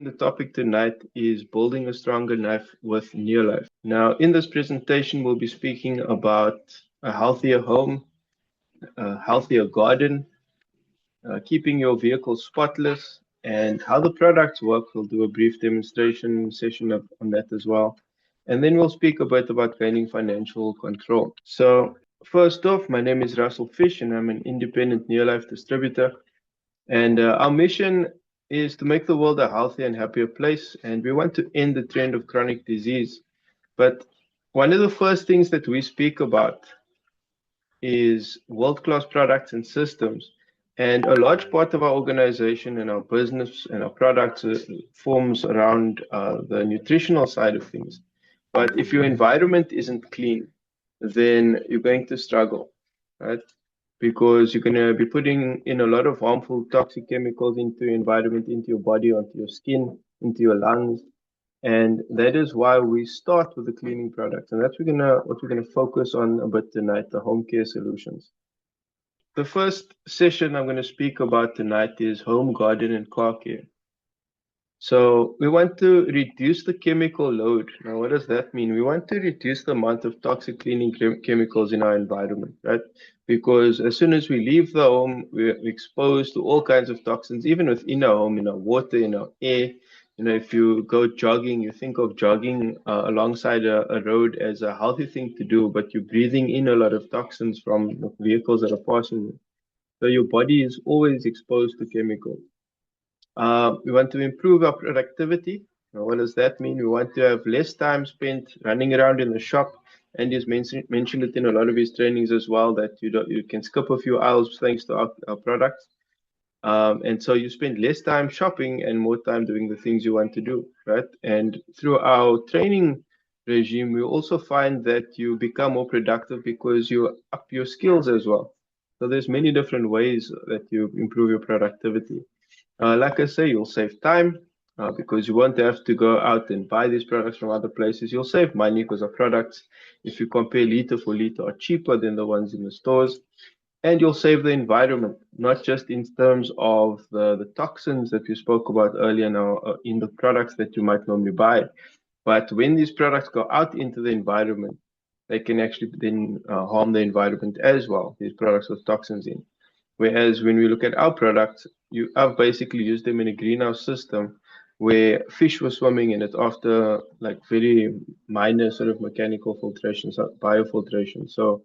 the topic tonight is building a stronger knife with Neolife. Now, in this presentation, we'll be speaking about a healthier home, a healthier garden, keeping your vehicle spotless, and how the products work. We'll do a brief demonstration session on that as well. And then we'll speak a bit about gaining financial control. So, first off, my name is Russell Fish, and I'm an independent Neolife distributor. And our mission is to make the world a healthier and happier place. And we want to end the trend of chronic disease. But one of the first things that we speak about is world-class products and systems. And a large part of our organization and our business and our products forms around the nutritional side of things. But if your environment isn't clean, then you're going to struggle, right? Because you're going to be putting in a lot of harmful toxic chemicals into your environment, into your body, onto your skin, into your lungs. And that is why we start with the cleaning products. And that's what we're gonna focus on a bit tonight, the home care solutions. The first session I'm going to speak about tonight is home, garden, and car care. So we want to reduce the chemical load. Now, what does that mean? We want to reduce the amount of toxic cleaning chemicals in our environment, right? Because as soon as we leave the home, we're exposed to all kinds of toxins, even within our home, in our water, in our air. You know, if you go jogging, you think of jogging alongside a road as a healthy thing to do, but you're breathing in a lot of toxins from the vehicles that are passing. So your body is always exposed to chemicals. We want to improve our productivity. Now, what does that mean? We want to have less time spent running around in the shop. And he's mentioned it in a lot of his trainings as well, that you can skip a few aisles thanks to our products. And so you spend less time shopping and more time doing the things you want to do, right? And through our training regime, we also find that you become more productive because you up your skills as well. So there's many different ways that you improve your productivity. Like I say, you'll save time because you won't have to go out and buy these products from other places. You'll save money because our products, if you compare liter for liter, are cheaper than the ones in the stores. And you'll save the environment, not just in terms of the toxins that we spoke about earlier now in the products that you might normally buy. But when these products go out into the environment, they can actually then harm the environment as well, these products with toxins in. Whereas when we look at our products, I've basically used them in a greenhouse system where fish were swimming in it after like very minor sort of mechanical filtration, so biofiltration. So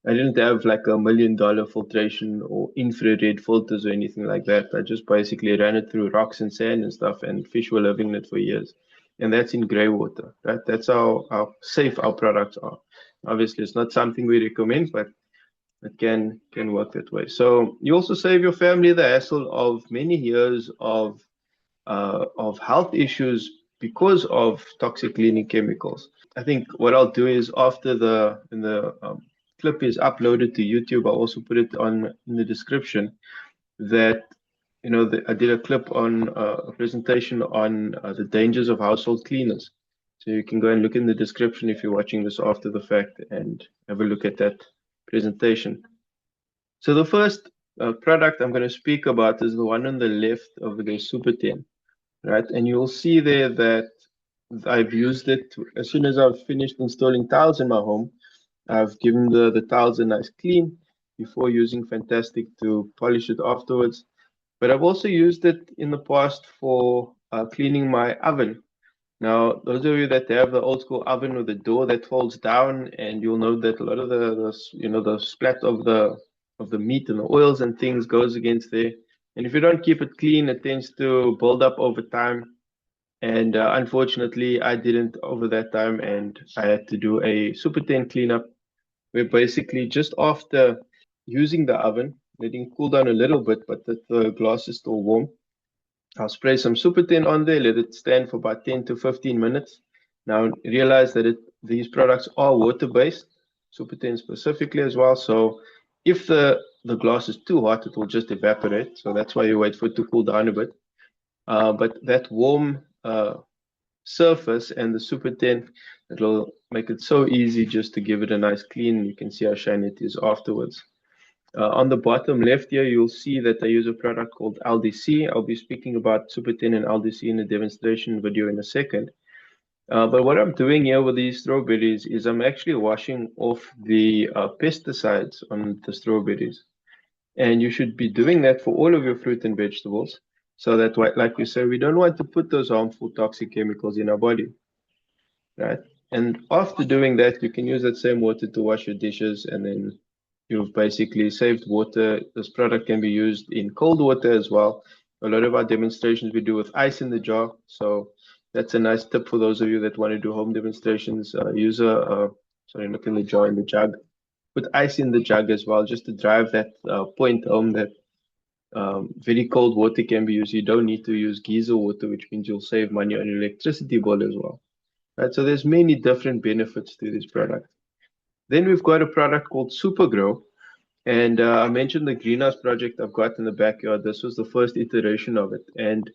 I didn't have like $1 million filtration or infrared filters or anything like that. I just basically ran it through rocks and sand and stuff, and fish were living in it for years. And that's in grey water, right? That's how safe our products are. Obviously, it's not something we recommend, but it can work that way. So you also save your family the hassle of many years of health issues because of toxic cleaning chemicals. I think what I'll do is after the clip is uploaded to YouTube, I'll also put it on in the description that I did a clip on a presentation on the dangers of household cleaners. So you can go and look in the description if you're watching this after the fact and have a look at that presentation. So the first product I'm going to speak about is the one on the left of the Super 10, right? And you'll see there that I've used it as soon as I've finished installing tiles in my home. I've given the tiles a nice clean before using Fantastic to polish it afterwards. But I've also used it in the past for cleaning my oven. Now, those of you that have the old school oven with the door that folds down, and you'll know that a lot of the splat of the meat and the oils and things goes against there. And if you don't keep it clean, it tends to build up over time. And unfortunately, I didn't over that time, and I had to do a Super 10 cleanup, where basically just after using the oven, letting it cool down a little bit, but that the glass is still warm, I'll spray some Super 10 on there, let it stand for about 10 to 15 minutes. Now realize that these products are water-based, Super 10 specifically as well. So if the glass is too hot, it will just evaporate. So that's why you wait for it to cool down a bit. But that warm surface and the Super 10, it'll make it so easy just to give it a nice clean. You can see how shiny it is afterwards. On the bottom left here, you'll see that I use a product called LDC. I'll be speaking about Super 10 and LDC in a demonstration video in a second. But what I'm doing here with these strawberries is I'm actually washing off the pesticides on the strawberries. And you should be doing that for all of your fruit and vegetables. So that, like we say, we don't want to put those harmful toxic chemicals in our body, right? And after doing that, you can use that same water to wash your dishes, and then you've basically saved water. This product can be used in cold water as well. A lot of our demonstrations we do with ice in the jar. So that's a nice tip for those of you that want to do home demonstrations. Use sorry, not in the jar, in the jug. Put ice in the jug as well, just to drive that point home that very cold water can be used. You don't need to use geyser water, which means you'll save money on your electricity bill as well. Right, so there's many different benefits to this product. Then we've got a product called Supergrow. And I mentioned the greenhouse project I've got in the backyard. This was the first iteration of it. And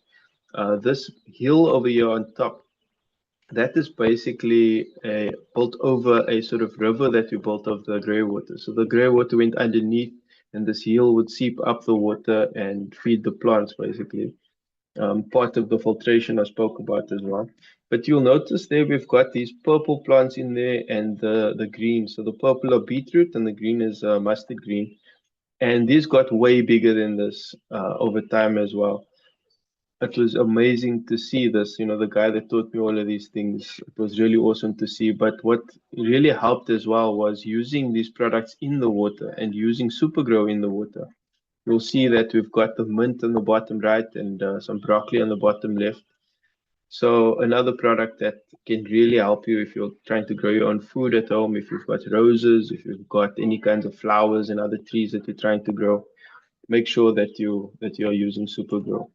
this hill over here on top, that is basically built over a sort of river that we built of the grey water. So the grey water went underneath, and this hill would seep up the water and feed the plants, basically. Part of the filtration I spoke about as well. But you'll notice there we've got these purple plants in there and the green. So the purple are beetroot and the green is mustard green. And these got way bigger than this over time as well. It was amazing to see this. You know, the guy that taught me all of these things, it was really awesome to see. But what really helped as well was using these products in the water and using Supergrow in the water. You'll see that we've got the mint on the bottom right and some broccoli on the bottom left. So another product that can really help you if you're trying to grow your own food at home, if you've got roses, if you've got any kinds of flowers and other trees that you're trying to grow, make sure that you're using Supergrow.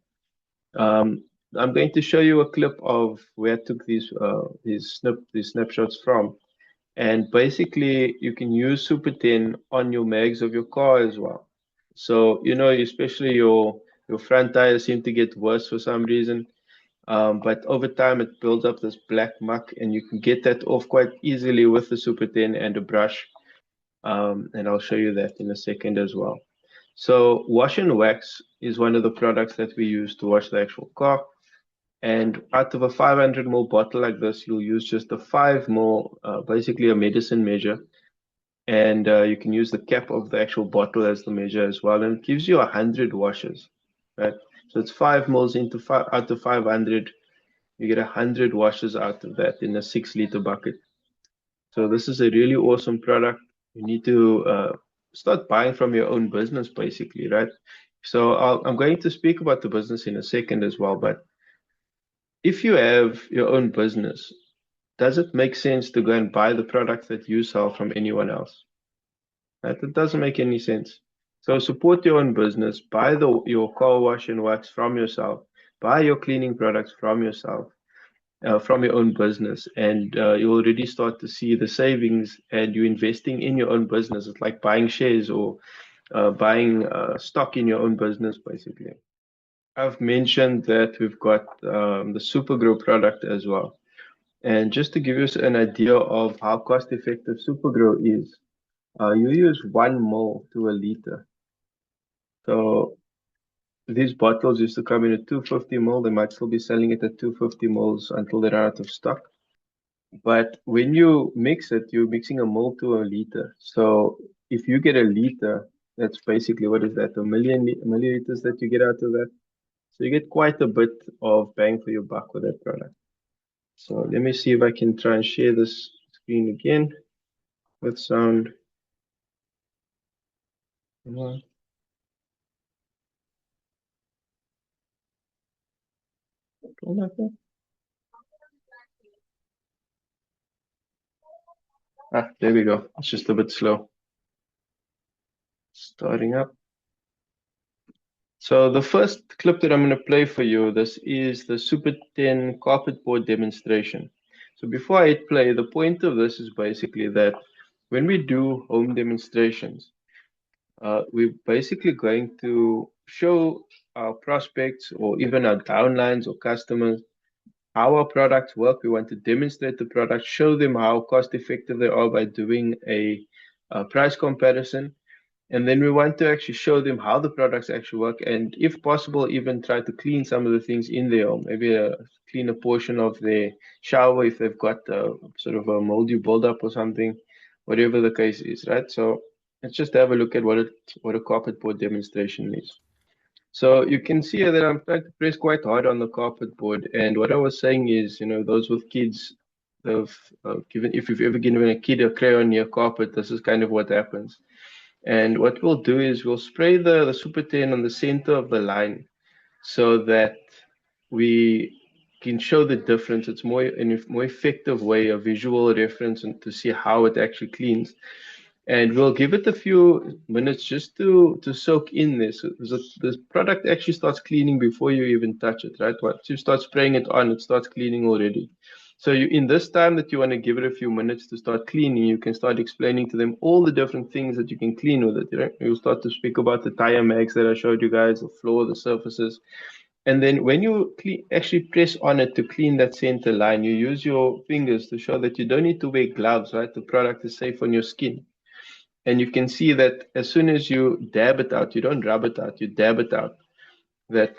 I'm going to show you a clip of where I took these snapshots from. And basically, you can use Super 10 on your mags of your car as well. So, you know, especially your front tires seem to get worse for some reason. But over time, it builds up this black muck, and you can get that off quite easily with the Super 10 and a brush. And I'll show you that in a second as well. So, wash and wax is one of the products that we use to wash the actual car. And out of a 500 ml bottle like this, you'll use just a 5 ml, basically a medicine measure. And you can use the cap of the actual bottle as the measure as well. And it gives you 100 washes, right? So it's 5 mils into out of 500. You get 100 washes out of that in a 6-liter bucket. So this is a really awesome product. You need to start buying from your own business, basically, right? So I'm going to speak about the business in a second as well. But if you have your own business, does it make sense to go and buy the products that you sell from anyone else? Right? It doesn't make any sense. So support your own business, buy your car wash and wax from yourself, buy your cleaning products from yourself, from your own business, and you already start to see the savings and you investing in your own business. It's like buying shares or buying stock in your own business, basically. I've mentioned that we've got the Supergrow product as well. And just to give you an idea of how cost effective Supergrow is, you use 1 mol to a liter. So these bottles used to come in at 250 ml. They might still be selling it at 250 mls until they're out of stock. But when you mix it, you're mixing a ml to a liter. So if you get a liter, that's basically, what is that? A million milliliters that you get out of that. So you get quite a bit of bang for your buck with that product. So let me see if I can try and share this screen again with sound. Come on. Don't like that. There we go. It's just a bit slow. Starting up. So the first clip that I'm going to play for you, this is the Super 10 carpet board demonstration. So before I hit play, the point of this is basically that when we do home demonstrations, we're basically going to show our prospects or even our downlines or customers how our products work. We want to demonstrate the product, show them how cost effective they are by doing a price comparison. And then we want to actually show them how the products actually work, and if possible, even try to clean some of the things in their home. Maybe clean a portion of their shower if they've got sort of a moldy buildup or something, whatever the case is, right? So let's just have a look at what a carpet board demonstration is. So you can see here that I'm trying to press quite hard on the carpet board. And what I was saying is, those with kids, they've given, if you've ever given a kid a crayon near carpet, this is kind of what happens. And what we'll do is we'll spray the Super 10 on the center of the line so that we can show the difference. It's more in a more effective way, a visual reference, and to see how it actually cleans. And we'll give it a few minutes just to soak in this. The product actually starts cleaning before you even touch it, right? Once you start spraying it on, it starts cleaning already. So in this time that you want to give it a few minutes to start cleaning, you can start explaining to them all the different things that you can clean with it. You'll start to speak about the tire mags that I showed you guys, the floor, the surfaces. And then when you actually press on it to clean that center line, you use your fingers to show that you don't need to wear gloves, right? The product is safe on your skin. And you can see that as soon as you dab it out, you don't rub it out, you dab it out, that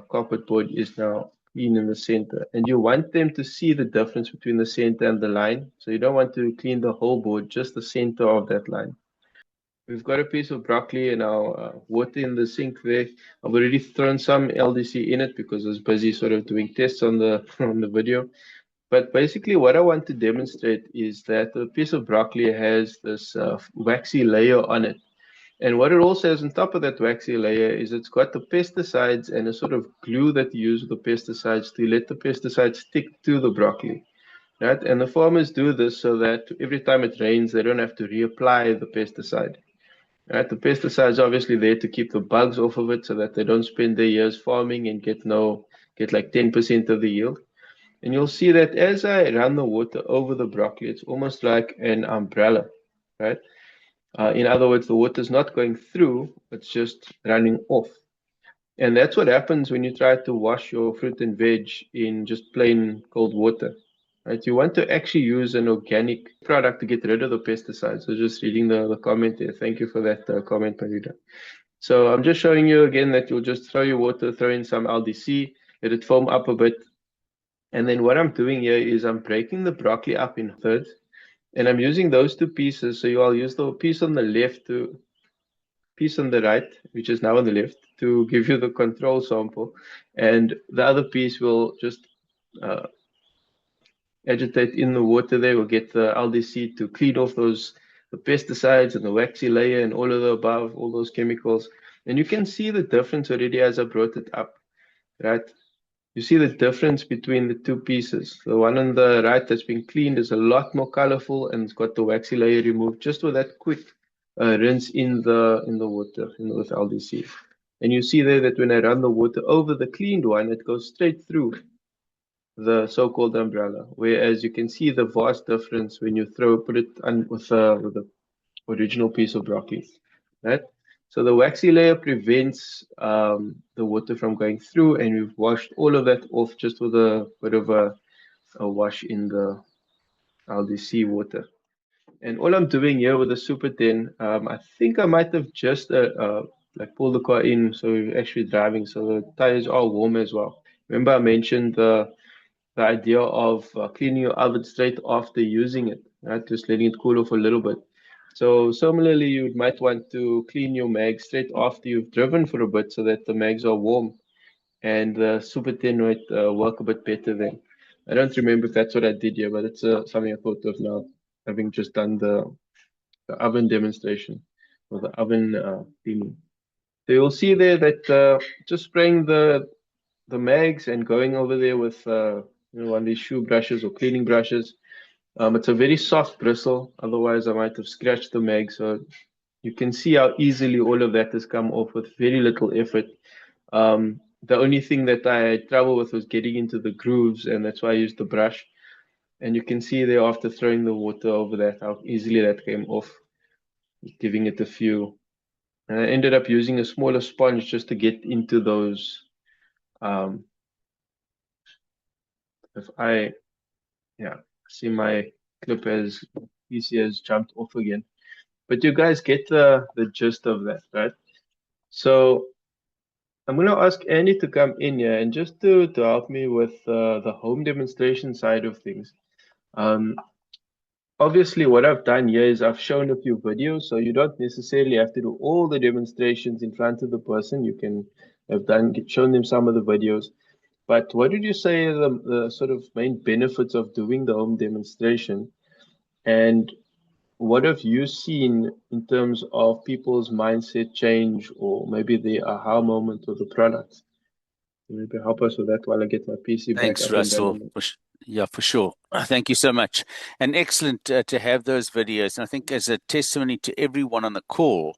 carpet board is now clean in the center. And you want them to see the difference between the center and the line. So you don't want to clean the whole board, just the center of that line. We've got a piece of broccoli and our water in the sink there. I've already thrown some LDC in it because I was busy sort of doing tests on the on the video. But basically, what I want to demonstrate is that a piece of broccoli has this waxy layer on it. And what it also has on top of that waxy layer is it's got the pesticides and a sort of glue that you use with the pesticides to let the pesticides stick to the broccoli. Right? And the farmers do this so that every time it rains, they don't have to reapply the pesticide. Right? The pesticide is obviously there to keep the bugs off of it so that they don't spend their years farming and get like 10% of the yield. And you'll see that as I run the water over the broccoli, it's almost like an umbrella, right? In other words, the water is not going through, it's just running off. And that's what happens when you try to wash your fruit and veg in just plain cold water, right? You want to actually use an organic product to get rid of the pesticides. So just reading the comment there. Thank you for that comment, Marita. So I'm just showing you again that you'll just throw your water, throw in some LDC, let it foam up a bit, and then what I'm doing here is I'm breaking the broccoli up in thirds, and I'm using those two pieces. So I'll use the piece on the left to piece on the right, which is now on the left, to give you the control sample, and the other piece will just uh, agitate in the water there. We'll get the LDC to clean off the pesticides and the waxy layer and all of the above, all those chemicals. And you can see the difference already as I brought it up, right? You see the difference between the two pieces. The one on the right that's been cleaned is a lot more colorful and it's got the waxy layer removed just with that quick rinse in the water with LDC. And you see there that when I run the water over the cleaned one, it goes straight through the so-called umbrella. Whereas you can see the vast difference when you put it on with the original piece of broccoli, right? So the waxy layer prevents the water from going through, and we've washed all of that off just with a bit of a wash in the LDC water. And all I'm doing here with the Super 10, I think I might have just like pulled the car in, so we're actually driving, so the tires are warm as well. Remember I mentioned the idea of cleaning your oven straight after using it, right? Just letting it cool off a little bit. So similarly, you might want to clean your mags straight after you've driven for a bit so that the mags are warm and the Super 10 might work a bit better then. I don't remember if that's what I did here, but it's something I thought of now, having just done the oven demonstration or the oven cleaning. So you'll see there that just spraying the mags and going over there with one of these shoe brushes or cleaning brushes. It's a very soft bristle, otherwise I might have scratched the mag. So you can see how easily all of that has come off with very little effort. The only thing that I had trouble with was getting into the grooves, and that's why I used the brush. And you can see there after throwing the water over that, how easily that came off, giving it a few. And I ended up using a smaller sponge just to get into those. If I Yeah, see my clip has PC has jumped off again. But you guys get the gist of that, right? So I'm going to ask Andy to come in here and just to help me with the home demonstration side of things. Um, Obviously, what I've done here is I've shown a few videos, so you don't necessarily have to do all the demonstrations in front of the person. You can have shown them some of the videos. But what did you say are the sort of main benefits of doing the home demonstration? And what have you seen in terms of people's mindset change or maybe the aha moment of the product? Maybe help us with that while I get my PC back Thanks, up and Russell. running. Yeah, for sure. Thank you so much. And excellent to have those videos. And I think as a testimony to everyone on the call,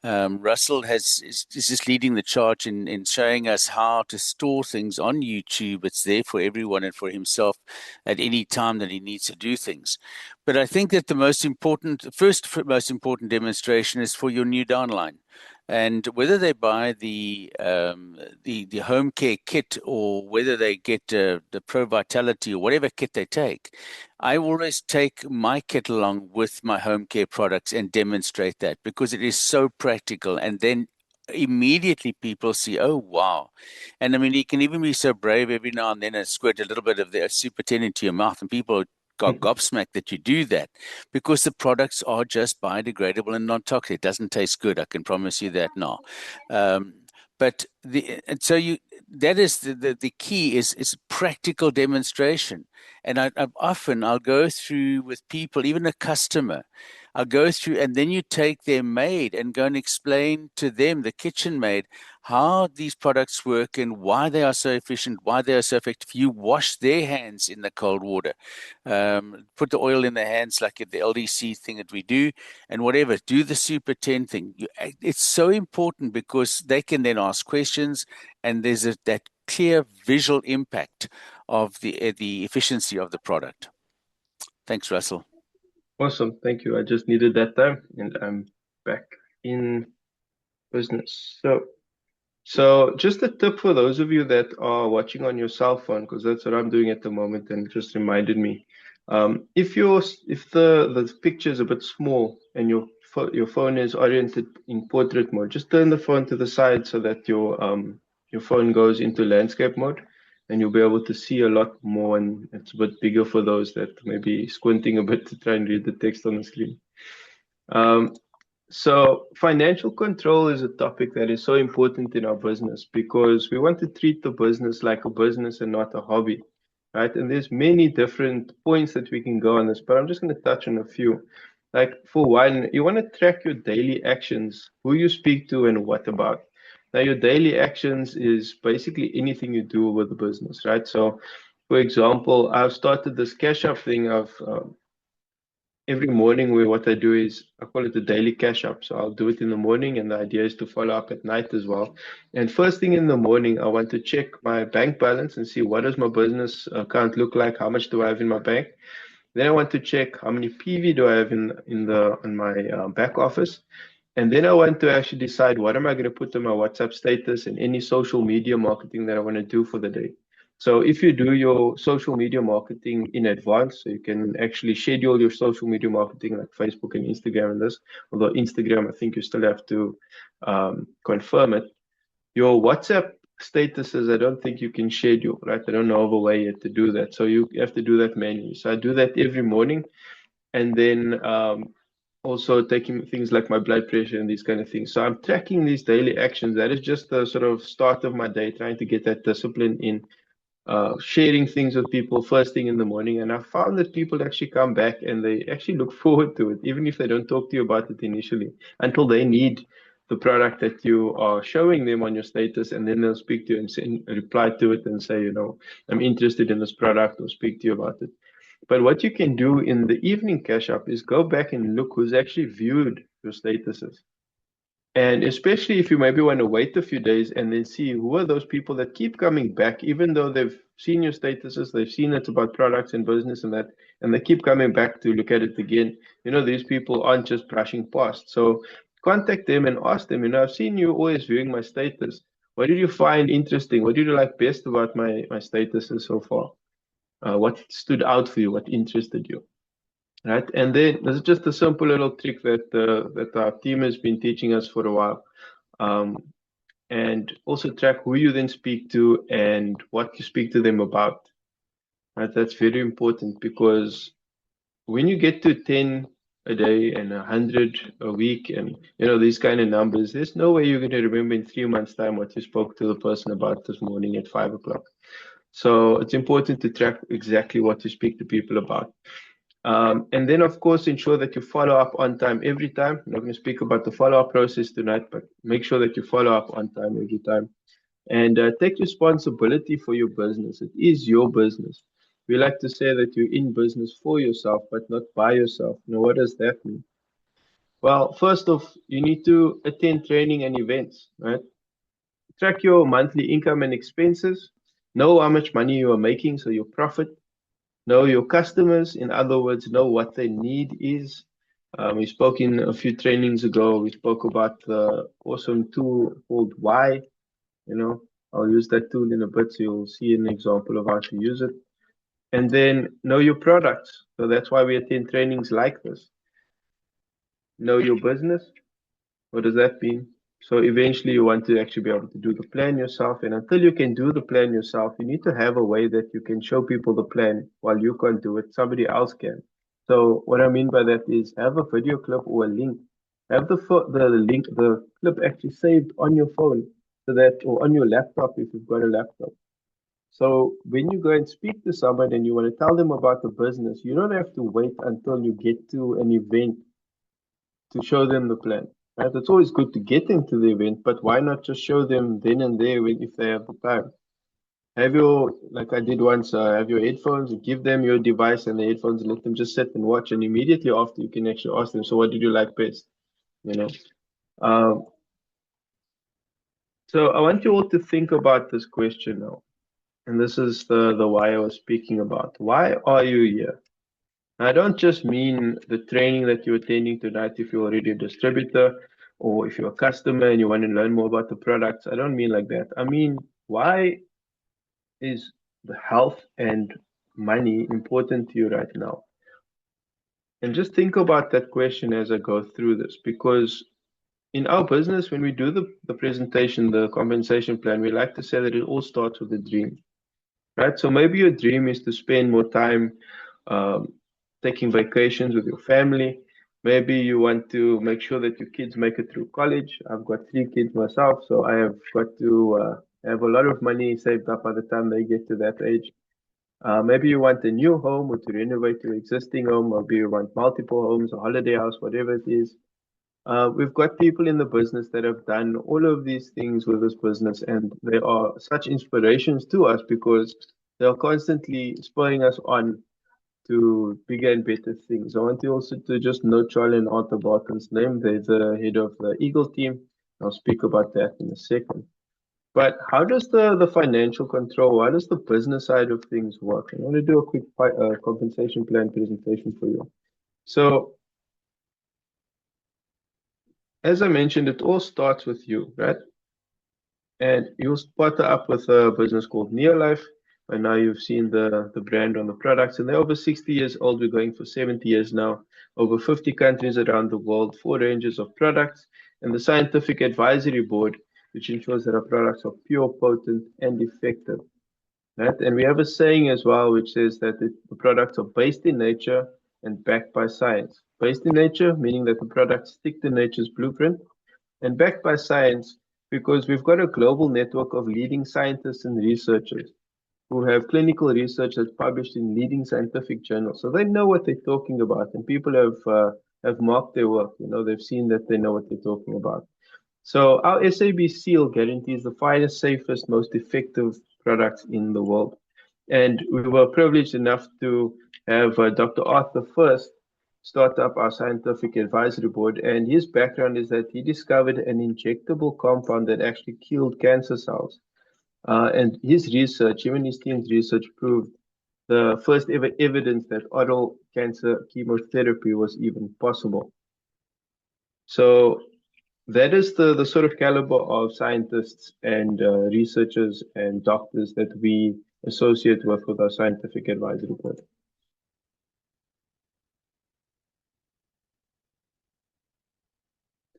Russell is just leading the charge in showing us how to store things on YouTube. It's there for everyone and for himself at any time that he needs to do things. But I think that the most important demonstration is for your new downline. And whether they buy the home care kit or whether they get the Pro Vitality or whatever kit they take, I always take my kit along with my home care products and demonstrate that because it is so practical. And then immediately people see, oh wow. And I mean, you can even be so brave every now and then and squirt a little bit of the Super 10 into your mouth, and people got gobsmacked that you do that because the products are just biodegradable and non-toxic. It doesn't taste good, I can promise you that now. Um, but the and so you that is the key is practical demonstration. And I'll go through with people, even a customer. I'll go through, and then you take their maid and go and explain to them, the kitchen maid, how these products work and why they are so efficient, why they are so effective. You wash their hands in the cold water, put the oil in their hands like the LDC thing that we do, and whatever. Do the Super 10 thing. It's so important because they can then ask questions, and there's that clear visual impact of the efficiency of the product. Thanks, Russell. Awesome. Thank you. I just needed that time and I'm back in business. So just a tip for those of you that are watching on your cell phone, because that's what I'm doing at the moment, and it just reminded me. If the picture is a bit small and your phone is oriented in portrait mode, just turn the phone to the side so that your phone goes into landscape mode, and you'll be able to see a lot more. And it's a bit bigger for those that may be squinting a bit to try and read the text on the screen. Um, so financial control is a topic that is so important in our business because we want to treat the business like a business and not a hobby, right? And there's many different points that we can go on this, but I'm just going to touch on a few. Like for one, you want to track your daily actions, who you speak to and what about. Now, your daily actions is basically anything you do with the business, right? So, for example, I've started this cash up thing of every morning what I do is I call it a daily cash up. So I'll do it in the morning and the idea is to follow up at night as well. And first thing in the morning, I want to check my bank balance and see what does my business account look like? How much do I have in my bank? Then I want to check how many PV do I have in my back office. And then I want to actually decide what am I going to put on my WhatsApp status and any social media marketing that I want to do for the day. So if you do your social media marketing in advance, so you can actually schedule your social media marketing like Facebook and Instagram and this, although Instagram, I think you still have to confirm it. Your WhatsApp statuses, I don't think you can schedule, right? I don't know of a way yet to do that. So you have to do that manually. So I do that every morning. And then also taking things like my blood pressure and these kind of things. So I'm tracking these daily actions. That is just the sort of start of my day, trying to get that discipline in, sharing things with people first thing in the morning. And I found that people actually come back and they actually look forward to it, even if they don't talk to you about it initially, until they need the product that you are showing them on your status. And then they'll speak to you and reply to it and say, I'm interested in this product or speak to you about it. But what you can do in the evening cash up is go back and look who's actually viewed your statuses. And especially if you maybe want to wait a few days and then see who are those people that keep coming back, even though they've seen your statuses, they've seen it's about products and business and that, and they keep coming back to look at it again. These people aren't just brushing past. So contact them and ask them, I've seen you always viewing my status. What did you find interesting? What did you like best about my statuses so far? What stood out for you? What interested you? right? And then this is just a simple little trick that our team has been teaching us for a while. Um, and also track who you then speak to and what you speak to them about. Right? That's very important because when you get to 10 a day and 100 a week and these kind of numbers, there's no way you're going to remember in 3 months' time what you spoke to the person about this morning at 5 o'clock. So it's important to track exactly what you speak to people about. And then, of course, ensure that you follow up on time every time. I'm not going to speak about the follow up process tonight, but make sure that you follow up on time every time. And take responsibility for your business. It is your business. We like to say that you're in business for yourself, but not by yourself. Now, what does that mean? Well, first off, you need to attend training and events, right? Track your monthly income and expenses. Know how much money you are making, so your profit. Know your customers. In other words, know what their need is. We spoke in a few trainings ago. We spoke about the awesome tool called Why. You know, I'll use that tool in a bit, so you'll see an example of how to use it. And then know your products. So that's why we attend trainings like this. Know your business. What does that mean? So eventually you want to actually be able to do the plan yourself. And until you can do the plan yourself, you need to have a way that you can show people the plan while you can't do it, somebody else can. So what I mean by that is have a video clip or a link. Have the link, the clip actually saved on your phone so that, or on your laptop if you've got a laptop. So when you go and speak to someone and you want to tell them about the business, you don't have to wait until you get to an event to show them the plan. Right? It's always good to get them to the event, but why not just show them then and there if they have the time? Have your, like I did once, have your headphones, give them your device and the headphones, and let them just sit and watch. And immediately after, you can actually ask them, so what did you like best? You know. Um, so I want you all to think about this question now. And this is the why I was speaking about. Why are you here? I don't just mean the training that you're attending tonight if you're already a distributor or if you're a customer and you want to learn more about the products. I don't mean like that. I mean, why is the health and money important to you right now? And just think about that question as I go through this because in our business, when we do the presentation, the compensation plan, we like to say that it all starts with a dream. Right? So maybe your dream is to spend more time um, taking vacations with your family. Maybe you want to make sure that your kids make it through college. I've got 3 kids myself, so I have got to have a lot of money saved up by the time they get to that age. Maybe you want a new home or to renovate your existing home, or maybe you want multiple homes, a holiday house, whatever it is. We've got people in the business that have done all of these things with this business, and they are such inspirations to us because they're constantly spurring us on to bigger and better things. I want you also to just note Charlie and Arthur Barton's name. They're the head of the Eagle team. I'll speak about that in a second. But how does the financial control, how does the business side of things work? I want to do a quick compensation plan presentation for you. So as I mentioned, it all starts with you, right? And you partner up with a business called Neolife. And now you've seen the brand on the products, and they're over 60 years old. We're going for 70 years now, over 50 countries around the world, 4 ranges of products, and the scientific advisory board, which ensures that our products are pure, potent, and effective. Right? And we have a saying as well, which says that the products are based in nature and backed by science. Based in nature, meaning that the products stick to nature's blueprint, and backed by science because we've got a global network of leading scientists and researchers who have clinical research that's published in leading scientific journals. So they know what they're talking about, and people have marked their work. They've seen that they know what they're talking about. So our SAB seal guarantees the finest, safest, most effective products in the world. And we were privileged enough to have Dr. Arthur first start up our scientific advisory board. And his background is that he discovered an injectable compound that actually killed cancer cells. And his research, him and his team's research, proved the first ever evidence that oral cancer chemotherapy was even possible. So that is the sort of caliber of scientists and researchers and doctors that we associate with our scientific advisory board.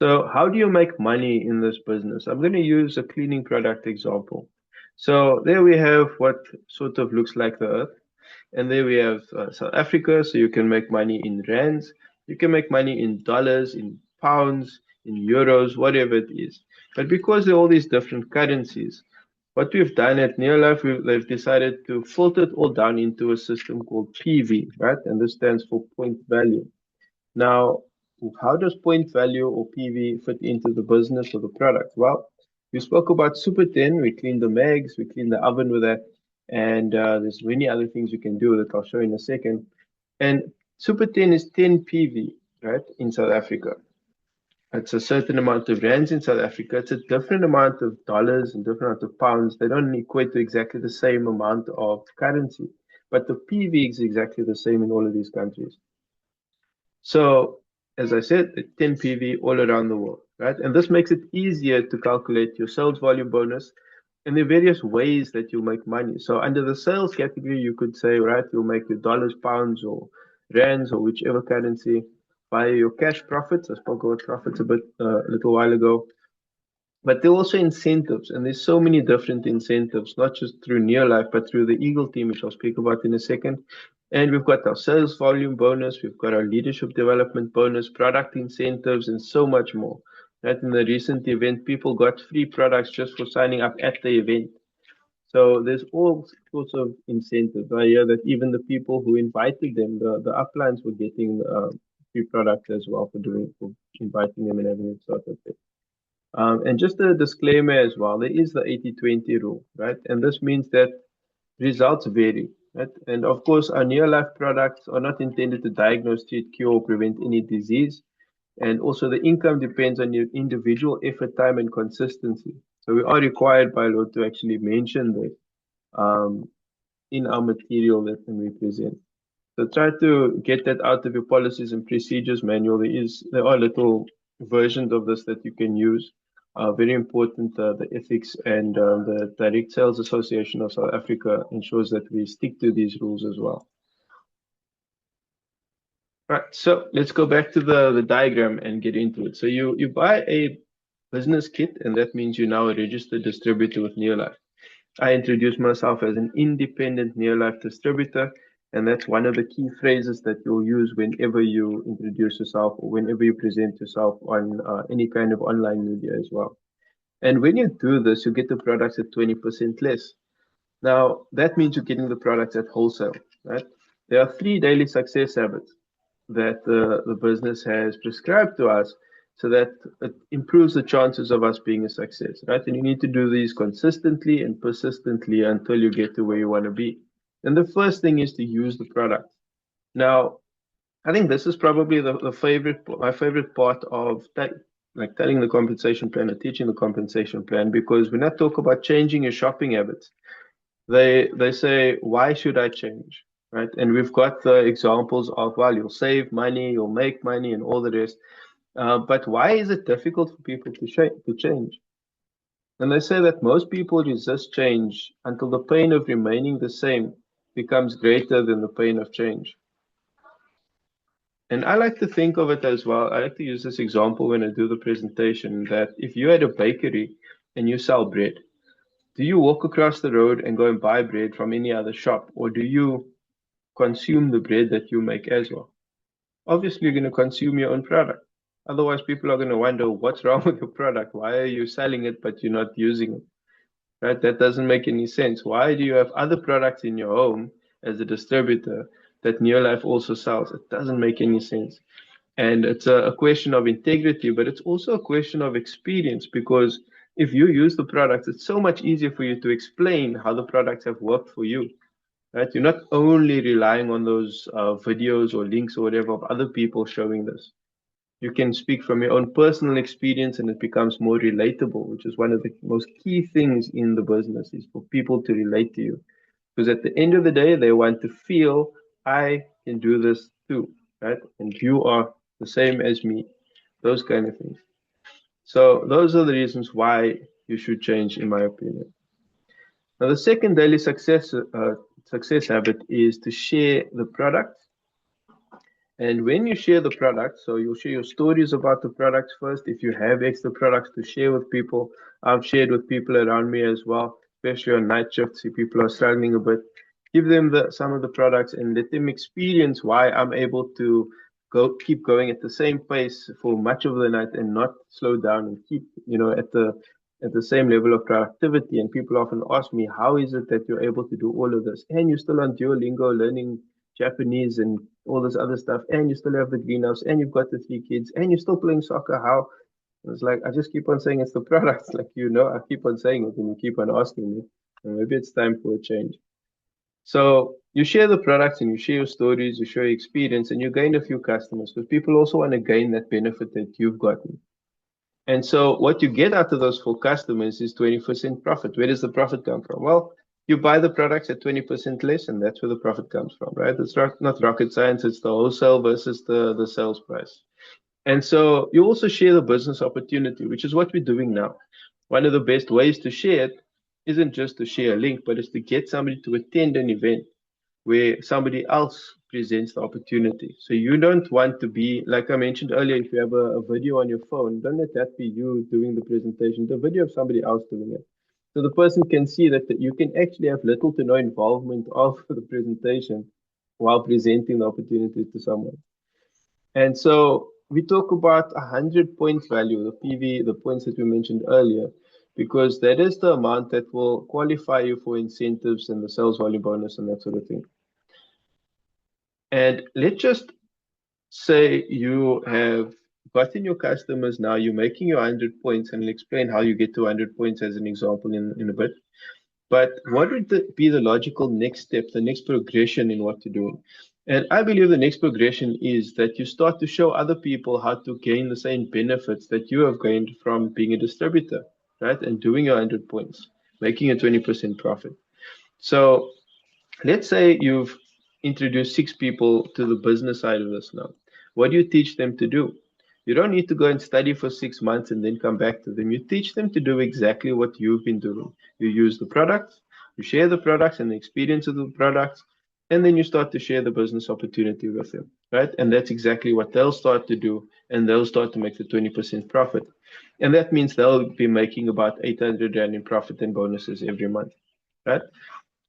So how do you make money in this business? I'm going to use a cleaning product example. So there we have what sort of looks like the earth. And there we have South Africa. So you can make money in rands. You can make money in dollars, in pounds, in euros, whatever it is. But because there are all these different currencies, what we've done at Neolife, they've decided to filter it all down into a system called PV, right? And this stands for point value. Now, how does point value or PV fit into the business or the product? Well, we spoke about Super 10. We cleaned the mags, we cleaned the oven with that, and there's many other things you can do with it. I'll show you in a second. And Super 10 is 10 PV, right, in South Africa. It's a certain amount of rands in South Africa. It's a different amount of dollars and different amount of pounds. They don't equate to exactly the same amount of currency, but the PV is exactly the same in all of these countries. So, as I said, 10 PV all around the world, right? And this makes it easier to calculate your sales volume bonus and the various ways that you make money. So, under the sales category, you could say, right, you'll make your dollars, pounds, or rands, or whichever currency via your cash profits. I spoke about profits a little while ago. But there are also incentives, and there's so many different incentives, not just through Neolife, but through the Eagle team, which I'll speak about in a second. And we've got our sales volume bonus, we've got our leadership development bonus, product incentives, and so much more. Right? In the recent event, people got free products just for signing up at the event. So there's all sorts of incentives. I hear that even the people who invited them, the uplines were getting free products as well for inviting them and having it sort of thing. And just a disclaimer as well, there is the 80-20 rule, right? And this means that results vary, right? And of course, our near-life products are not intended to diagnose, treat, cure, or prevent any disease. And also the income depends on your individual effort, time, and consistency. So we are required by law to actually mention this in our material that we present. So try to get that out of your policies and procedures manual. There are little versions of this that you can use. Very important, the ethics and the Direct Sales Association of South Africa ensures that we stick to these rules as well. Right, so let's go back to the diagram and get into it. So you buy a business kit, and that means you're now a registered distributor with Neolife. I introduce myself as an independent Neolife distributor, and that's one of the key phrases that you'll use whenever you introduce yourself or whenever you present yourself on any kind of online media as well. And when you do this, you get the products at 20% less. Now, that means you're getting the products at wholesale, right? There are 3 daily success habits that the business has prescribed to us so that it improves the chances of us being a success, right? And you need to do these consistently and persistently until you get to where you want to be. And the first thing is to use the product. Now, I think this is probably my favorite part of that, like telling the compensation plan or teaching the compensation plan, because when I talk about changing your shopping habits, they say, why should I change? Right? And we've got the examples of, well, you'll save money, you'll make money, and all the rest. But why is it difficult for people to change? And they say that most people resist change until the pain of remaining the same becomes greater than the pain of change. And I like to think of it as well. I like to use this example when I do the presentation that if you had a bakery and you sell bread, do you walk across the road and go and buy bread from any other shop, or do you consume the bread that you make as well? Obviously, you're going to consume your own product. Otherwise, people are going to wonder what's wrong with your product. Why are you selling it but you're not using it? Right? That doesn't make any sense. Why do you have other products in your home as a distributor that Neolife also sells? It doesn't make any sense. And it's a question of integrity, but it's also a question of experience, because if you use the products, it's so much easier for you to explain how the products have worked for you. Right? You're not only relying on those videos or links or whatever of other people showing this. You can speak from your own personal experience and it becomes more relatable, which is one of the most key things in the business, is for people to relate to you. Because at the end of the day, they want to feel, I can do this too, right? And you are the same as me, those kind of things. So those are the reasons why you should change, in my opinion. Now, the second daily success habit is to share the product And when you share the product, so you'll share your stories about the products first. If you have extra products to share with people, I've shared with people around me as well, especially on night shifts. If people are struggling a bit, give them some of the products and let them experience why I'm able to keep going at the same pace for much of the night and not slow down and keep, at the same level of productivity. And people often ask me, how is it that you're able to do all of this? And you're still on Duolingo learning Japanese and all this other stuff, and you still have the greenhouse, and you've got the three kids, and you're still playing soccer. How? It's like I just keep on saying it's the products, like I keep on saying it, and you keep on asking me, and maybe it's time for a change. So you share the products and you share your stories, you share your experience, and you gain a few customers because people also want to gain that benefit that you've gotten. And so what you get out of those full customers is 20% profit. Where does the profit come from? Well, you buy the products at 20% less, and that's where the profit comes from, right? It's not rocket science, it's the wholesale versus the sales price. And so you also share the business opportunity, which is what we're doing now. One of the best ways to share it isn't just to share a link, but it's to get somebody to attend an event where somebody else presents the opportunity. So you don't want to be, like I mentioned earlier, if you have a video on your phone, don't let that be you doing the presentation, the video of somebody else doing it. So the person can see that you can actually have little to no involvement of the presentation while presenting the opportunity to someone. And so we talk about 100 points value, the PV, the points that we mentioned earlier, because that is the amount that will qualify you for incentives and the sales volume bonus and that sort of thing. And let's just say you have gotten your customers now, you're making your 100 points, and I'll explain how you get to 100 points as an example in a bit. But what would be the logical next step, the next progression in what you're doing? And I believe the next progression is that you start to show other people how to gain the same benefits that you have gained from being a distributor, right? And doing your 100 points, making a 20% profit. So let's say you've introduced 6 people to the business side of this now. What do you teach them to do? You don't need to go and study for 6 months and then come back to them. You teach them to do exactly what you've been doing. You use the products, you share the products and the experience of the products, and then you start to share the business opportunity with them, right? And that's exactly what they'll start to do, and they'll start to make the 20% profit. And that means they'll be making about 800 Rand in profit and bonuses every month, right?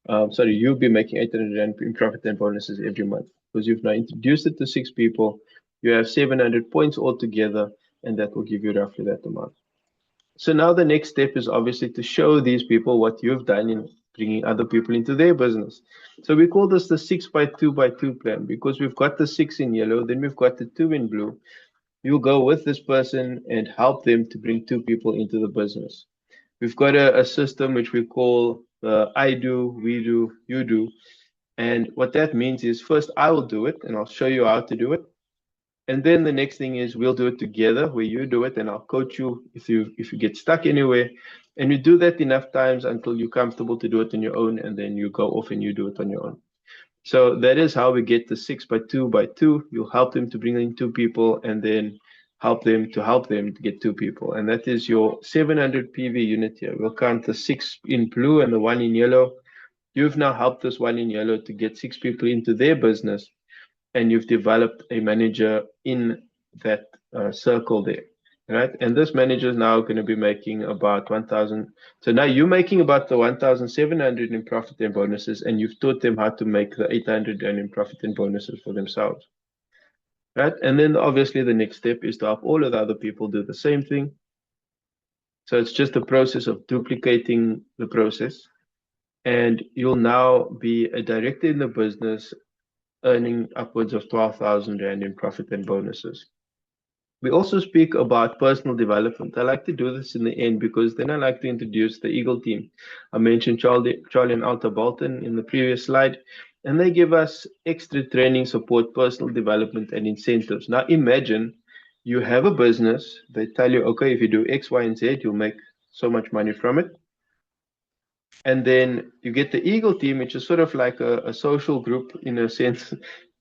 Sorry, you'll be making 800 Rand in profit and bonuses every month because you've now introduced it to 6 people. You have 700 points altogether, and that will give you roughly that amount. So now the next step is obviously to show these people what you've done in bringing other people into their business. So we call this the 6x2x2 plan because we've got the 6 in yellow, then we've got the 2 in blue. You go with this person and help them to bring 2 people into the business. We've got a system which we call I do, we do, you do. And what that means is first I will do it and I'll show you how to do it. And then the next thing is we'll do it together where you do it and I'll coach you if you get stuck anywhere. And you do that enough times until you're comfortable to do it on your own, and then you go off and you do it on your own. So that is how we get the 6x2x2. You'll help them to bring in 2 people and then help them to get 2 people. And that is your 700 PV unit here. We'll count the 6 in blue and the 1 in yellow. You've now helped this 1 in yellow to get 6 people into their business, and you've developed a manager in that circle there, right? And this manager is now going to be making about 1,000. So now you're making about the 1,700 in profit and bonuses, and you've taught them how to make the 800 in profit and bonuses for themselves, right? And then obviously the next step is to help all of the other people do the same thing. So it's just a process of duplicating the process, and you'll now be a director in the business earning upwards of 12,000 Rand in profit and bonuses. We also speak about personal development. I like to do this in the end because then I like to introduce the Eagle team. I mentioned Charlie and Alta Bolton in the previous slide, and they give us extra training, support, personal development, and incentives. Now imagine you have a business, they tell you, okay, if you do X, Y, and Z, you'll make so much money from it. And then you get the Eagle team, which is sort of like a social group in a sense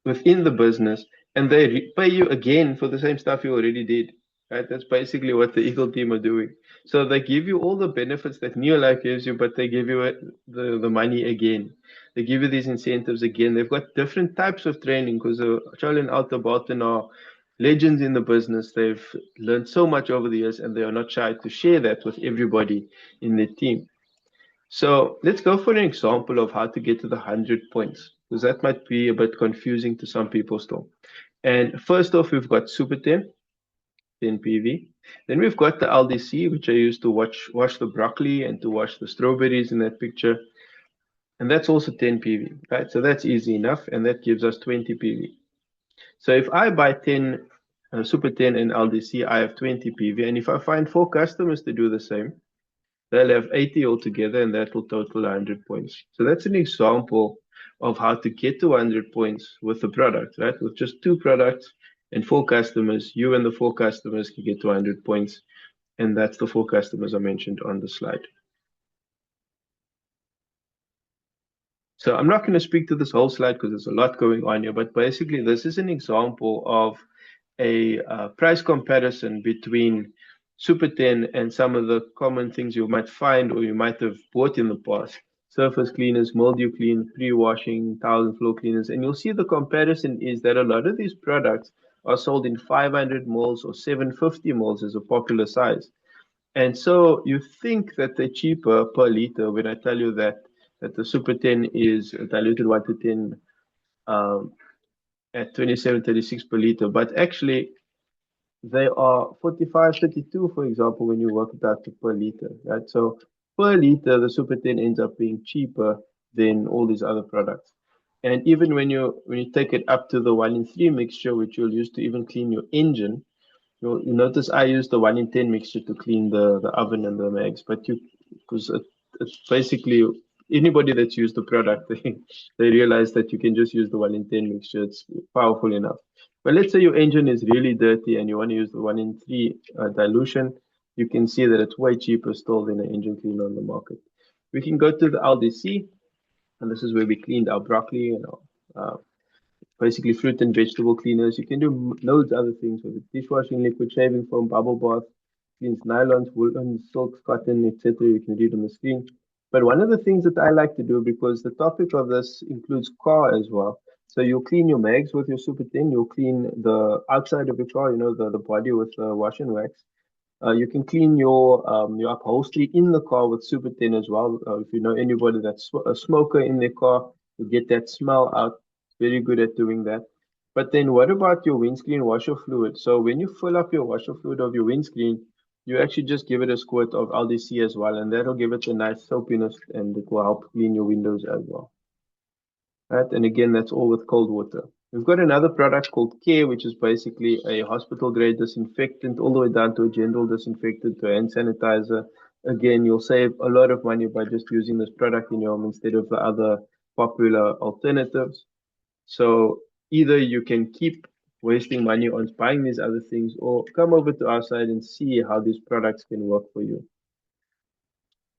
within the business, and they pay you again for the same stuff you already did. Right? That's basically what the Eagle team are doing. So they give you all the benefits that Neolife gives you, but they give you the money again. They give you these incentives again. They've got different types of training because Charlie and Alta Barton are legends in the business. They've learned so much over the years, and they are not shy to share that with everybody in their team. So let's go for an example of how to get to the 100 points, because that might be a bit confusing to some people still. And first off, we've got Super 10 PV. Then we've got the LDC, which I use to wash the broccoli and to wash the strawberries in that picture. And that's also 10 PV, right? So that's easy enough, and that gives us 20 PV. So if I buy 10 Super 10 and LDC, I have 20 PV. And if I find 4 customers to do the same, they'll have 80 altogether, and that will total 100 points. So that's an example of how to get to 100 points with the product, right? With just 2 products and 4 customers, you and the 4 customers can get to 100 points. And that's the 4 customers I mentioned on the slide. So I'm not going to speak to this whole slide because there's a lot going on here, but basically this is an example of a price comparison between Super 10 and some of the common things you might find or you might have bought in the past. Surface cleaners, mildew clean, pre-washing, towel and floor cleaners. And you'll see the comparison is that a lot of these products are sold in 500 mils or 750 mils as a popular size. And so you think that they're cheaper per liter when I tell you that the Super 10 is diluted 1 to 10 um, at 27.36 per liter, but actually they are 45.32, for example, when you work it out to per liter, right? So per liter, the Super 10 ends up being cheaper than all these other products. And even when you take it up to the 1 in 3 mixture, which you'll use to even clean your engine, you notice I use the 1 in 10 mixture to clean the oven and the mags, but because it's basically anybody that's used the product, they realize that you can just use the 1 in 10 mixture. It's powerful enough. But let's say your engine is really dirty and you want to use the 1 in 3 dilution, you can see that it's way cheaper still than an engine cleaner on the market. We can go to the LDC, and this is where we cleaned our broccoli and our basically fruit and vegetable cleaners. You can do loads of other things with it. Dishwashing liquid, shaving foam, bubble bath, cleans nylons, woolen, silks, cotton, etc. You can read on the screen. But one of the things that I like to do, because the topic of this includes car as well. So you'll clean your mags with your Super 10. You'll clean the outside of your car, the body with wash and wax. You can clean your upholstery in the car with Super 10 as well. If you know anybody that's a smoker in their car, you get that smell out. Very good at doing that. But then what about your windscreen washer fluid? So when you fill up your washer fluid of your windscreen, you actually just give it a squirt of LDC as well, and that'll give it a nice soapiness, and it will help clean your windows as well. Right? And again, that's all with cold water. We've got another product called Care, which is basically a hospital grade disinfectant, all the way down to a general disinfectant to a hand sanitizer. Again, you'll save a lot of money by just using this product in your home instead of the other popular alternatives. So either you can keep wasting money on buying these other things or come over to our side and see how these products can work for you.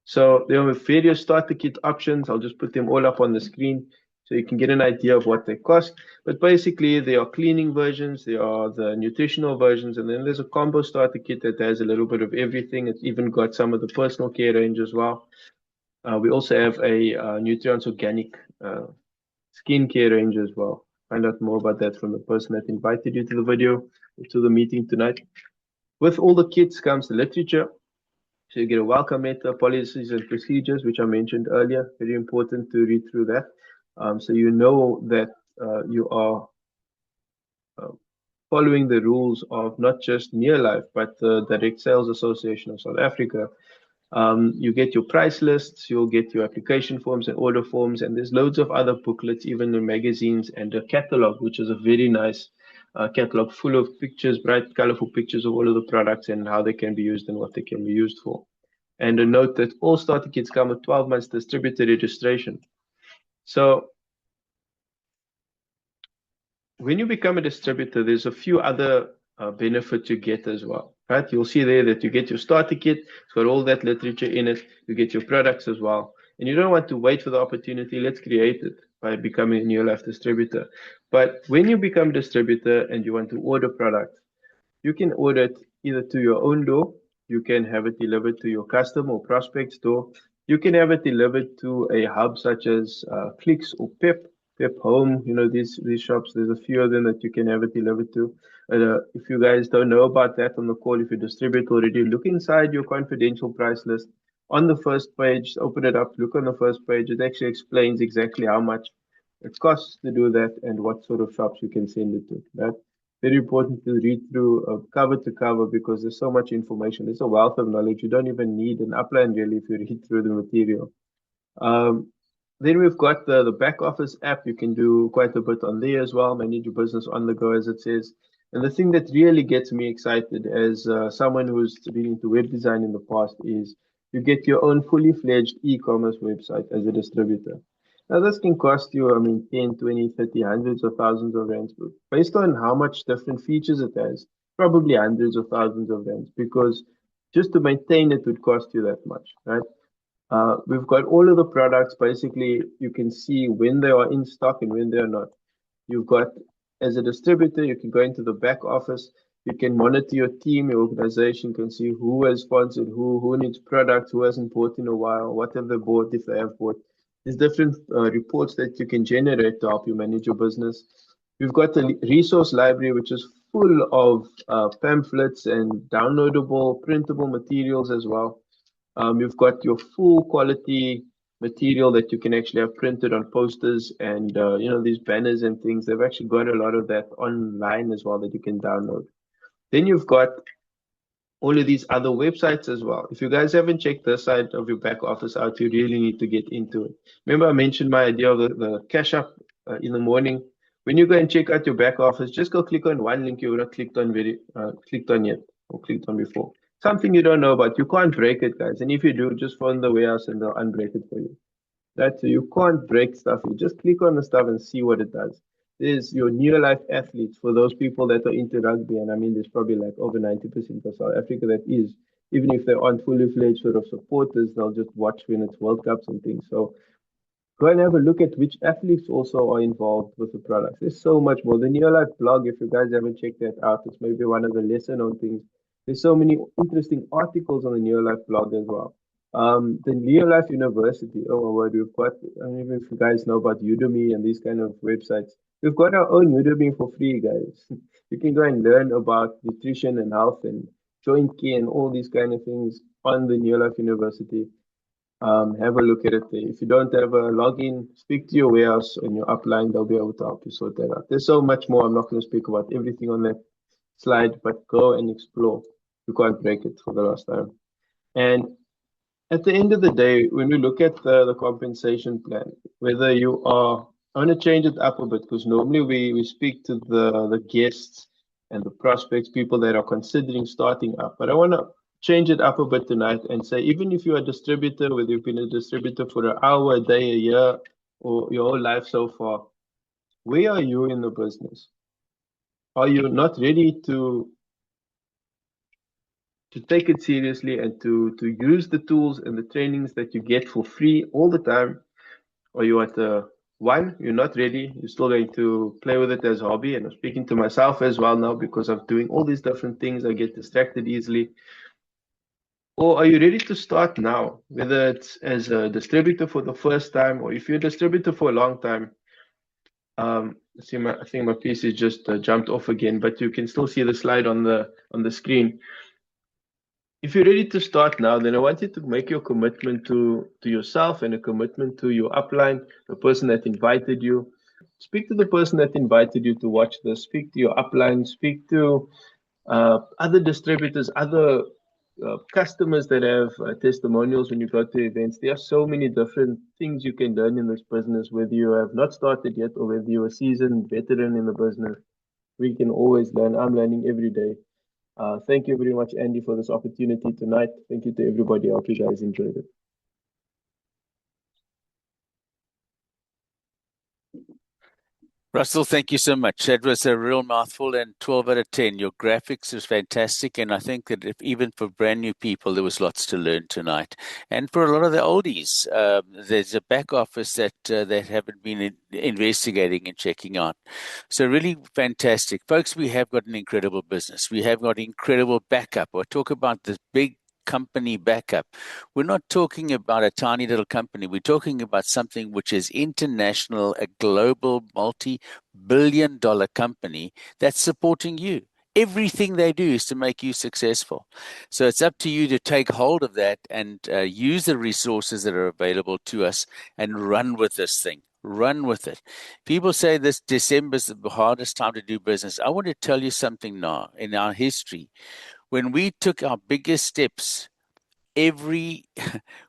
So there are various starter kit options. I'll just put them all up on the screen so you can get an idea of what they cost. But basically, there are cleaning versions, there are the nutritional versions, and then there's a combo starter kit that has a little bit of everything. It's even got some of the personal care range as well. We also have a Nutrients Organic skincare range as well. Find out more about that from the person that invited you to the video, to the meeting tonight. With all the kits comes the literature. So you get a welcome letter, policies and procedures, which I mentioned earlier. Very important to read through that. So you know that you are following the rules of not just Neolife, but the Direct Sales Association of South Africa. You get your price lists, you'll get your application forms and order forms, and there's loads of other booklets, even the magazines, and a catalog, which is a very nice catalog full of pictures, bright, colorful pictures of all of the products and how they can be used and what they can be used for. And a note that all starter kits come with 12 months distributor registration. So when you become a distributor, there's a few other benefits you get as well, right? You'll see there that you get your starter kit. It's got all that literature in it. You get your products as well. And you don't want to wait for the opportunity. Let's create it by becoming a Neolife distributor. But when you become distributor and you want to order products, You can order it either to your own door, you can have it delivered to your customer or prospect's door, you can have it delivered to a hub such as Clicks or Pep Home. You know, these shops, there's a few of them that you can have it delivered to. If you guys don't know about that on the call, if you distribute already, look inside your confidential price list. On the first page, open it up, look on the first page. It actually explains exactly how much it costs to do that and what sort of shops you can send it to. That's very important to read through cover to cover because there's so much information. It's a wealth of knowledge. You don't even need an upline really if you read through the material. Then we've got the back office app. You can do quite a bit on there as well, manage your business on the go, as it says. And the thing that really gets me excited as someone who's been into web design in the past is you get your own fully fledged e-commerce website as a distributor. Now, this can cost you, I mean, 10, 20, 30, hundreds of thousands of rands, but based on how much different features it has, probably hundreds of thousands of rands, because just to maintain it would cost you that much, right? We've got all of the products. Basically, you can see when they are in stock and when they're not. You've got, as a distributor, you can go into the back office. You can monitor your team, your organization, can see who has sponsored who needs products, who hasn't bought in a while, what have they bought if they have bought. There's different reports that you can generate to help you manage your business. We've got a resource library, which is full of pamphlets and downloadable, printable materials as well. You've got your full quality material that you can actually have printed on posters and you know, these banners and things. They've actually got a lot of that online as well that you can download. Then you've got all of these other websites as well. If you guys haven't checked this side of your back office out, you really need to get into it. Remember I mentioned my idea of the cash up in the morning. When you go and check out your back office, just go click on one link you've not clicked on yet or clicked on before. Something you don't know about. You can't break it, guys. And if you do, just phone the warehouse and they'll unbreak it for you. That's so you can't break stuff. You just click on the stuff and see what it does. There's your Neolife athletes for those people that are into rugby, and I mean there's probably like over 90% of South Africa that is. Even if they aren't fully fledged sort of supporters, they'll just watch when it's World Cups and things. So go and have a look at which athletes also are involved with the products. There's so much more. The Neolife blog, if you guys haven't checked that out, it's maybe one of the lesser known things. There's so many interesting articles on the Neolife blog as well. The Neolife University, oh my word, we've got, I don't even if you guys know about Udemy and these kind of websites. We've got our own Udemy for free, guys. You can go and learn about nutrition and health and joint care and all these kind of things on the Neolife University. Have a look at it there. If you don't have a login, speak to your warehouse and your upline. They'll be able to help you sort that out. There's so much more. I'm not going to speak about everything on that slide, but go and explore. You can't break it for the last time. And at the end of the day, when we look at the compensation plan, whether you are, I want to change it up a bit because normally we speak to the guests and the prospects, people that are considering starting up. But I want to change it up a bit tonight and say, even if you're a distributor, whether you've been a distributor for an hour, a day, a year, or your whole life so far, where are you in the business? Are you not ready to take it seriously and to use the tools and the trainings that you get for free all the time? Or you at the one, you're not ready, you're still going to play with it as a hobby. And I'm speaking to myself as well now because I'm doing all these different things. I get distracted easily. Or are you ready to start now, whether it's as a distributor for the first time or if you're a distributor for a long time? I think my PC just jumped off again, but you can still see the slide on the screen. If you're ready to start now, then I want you to make your commitment to yourself and a commitment to your upline, the person that invited you. Speak to the person that invited you to watch this. Speak to your upline. Speak to other distributors, other customers that have testimonials when you go to events. There are so many different things you can learn in this business, whether you have not started yet or whether you're a seasoned veteran in the business. We can always learn. I'm learning every day. Thank you very much, Andy, for this opportunity tonight. Thank you to everybody. I hope you guys enjoyed it. Russell, thank you so much. That was a real mouthful, and 12 out of 10. Your graphics is fantastic, and I think that if, even for brand new people, there was lots to learn tonight. And for a lot of the oldies, there's a back office that haven't been investigating and checking out. So really fantastic. Folks, we have got an incredible business. We have got incredible backup. I talk about this big company backup. We're not talking about a tiny little company. We're talking about something which is international, a global, multi-billion dollar company that's supporting you. Everything they do is to make you successful. So it's up to you to take hold of that and use the resources that are available to us and run with this thing. Run with it. People say this December is the hardest time to do business. I want to tell you something now. In our history, when we took our biggest steps, every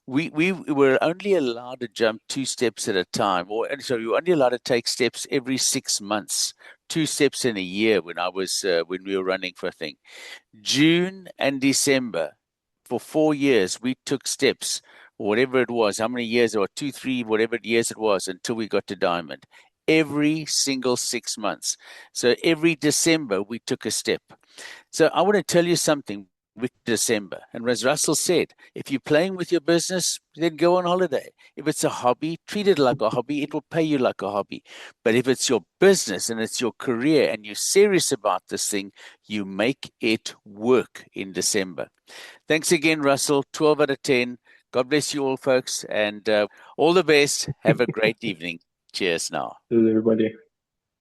we were only allowed to jump 2 steps at a time, or sorry, we were only allowed to take steps every 6 months, 2 steps in a year when I was when we were running for a thing. June and December, for 4 years, we took steps, whatever it was, how many years, or 2, 3, whatever years it was, until we got to diamond. Every single 6 months. So every December, we took a step. So I want to tell you something with December. And as Russell said, if you're playing with your business, then go on holiday. If it's a hobby, treat it like a hobby. It will pay you like a hobby. But if it's your business and it's your career and you're serious about this thing, you make it work in December. Thanks again, Russell. 12 out of 10. God bless you all, folks. And all the best. Have a great evening. Cheers now. To everybody.